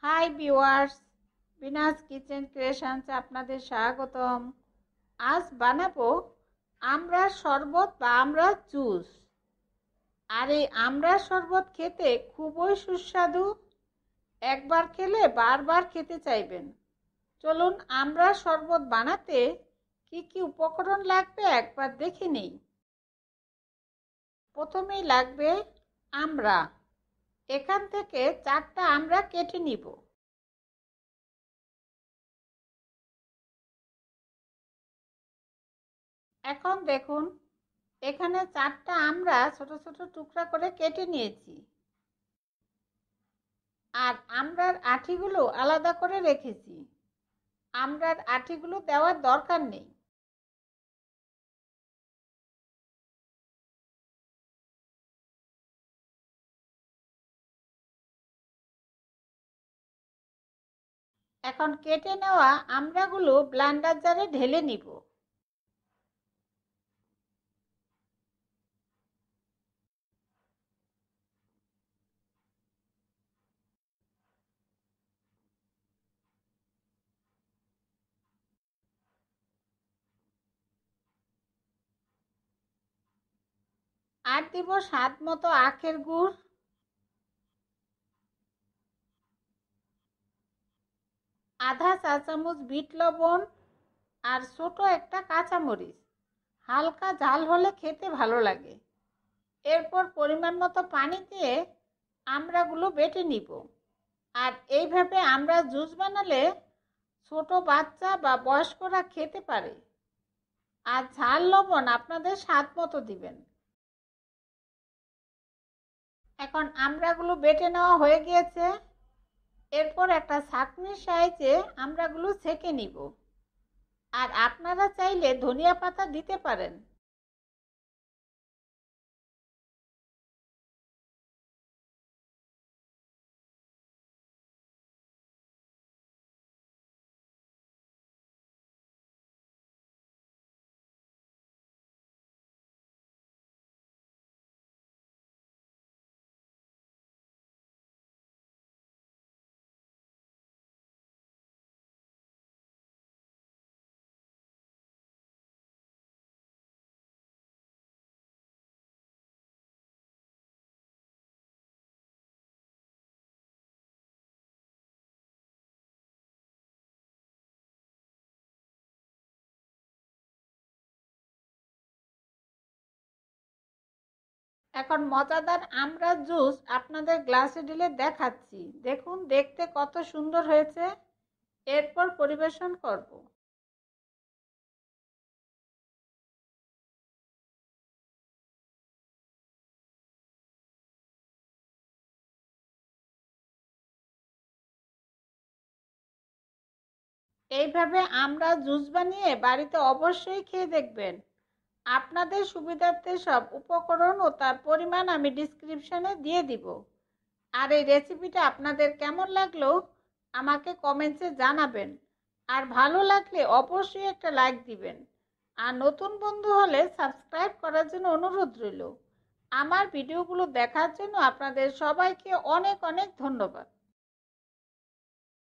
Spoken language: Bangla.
হাই ভিউয়ার্স, বিনাজ কিচেন ক্রিয়েশনস আপনাদের স্বাগতম। আজ বানাবো আমড়ার শরবত বা আমড়ার জুস। আর এই আমড়ার শরবত খেতে খুবই সুস্বাদু। একবার খেলে বারবার খেতে চাইবেন। চলুন আমড়ার শরবত বানাতে কি কি উপকরণ লাগবে একবার দেখে নিই। প্রথমেই লাগবে আমড়া। এখান থেকে 4টা আমড়া কেটে নিব। এখন দেখুন, এখানে 4টা আমড়া ছোট ছোট টুকরা করে কেটে নিয়েছি। আর আমড়ার আঠিগুলো আলাদা করে রেখেছি। আমড়ার আঠিগুলো দেওয়ার দরকার নেই। এখন কেটে নেওয়া আমড়াগুলো ব্লেন্ডার জারে ঢেলে নিব। আর দিব স্বাদ মতো আখের গুড়, আধা চা চামচ বিট লবণ, আর ছোট একটা কাঁচামরিচ। হালকা ঝাল হলে খেতে ভালো লাগে। এরপর পরিমাণ মতো পানি দিয়ে আমড়াগুলো বেটে নিব। আর এইভাবে আমরা জুস বানালে ছোট বাচ্চা বা বয়স্করা খেতে পারে। আর ঝাল লবণ আপনাদের স্বাদ মতো দিবেন। এখন আমড়াগুলো বেটে নেওয়া হয়ে গিয়েছে। এরপর একটা ছাঁকনির সাহায্যে আমড়াগুলো ছেঁকে নিব। আর আপনারা চাইলে ধনিয়া পাতা দিতে পারেন। এখন মজাদার আমড়ার জুস আপনাদের গ্লাসে ঢেলে দেখাচ্ছি। দেখুন দেখতে কত সুন্দর হয়েছে। এরপর পরিবেশন করব। এইভাবে আমরা জুস বানিয়ে বাড়িতে অবশ্যই খেয়ে দেখবেন। আপনাদের সুবিধার্থে সব উপকরণ ও তার পরিমাণ আমি ডিসক্রিপশনে দিয়ে দিব। আর এই রেসিপিটা আপনাদের কেমন লাগলো আমাকে কমেন্টসে জানাবেন। আর ভালো লাগলে অবশ্যই একটা লাইক দিবেন। আর নতুন বন্ধু হলে সাবস্ক্রাইব করার জন্য অনুরোধ রইল। আমার ভিডিওগুলো দেখার জন্য আপনাদের সবাইকে অনেক অনেক ধন্যবাদ।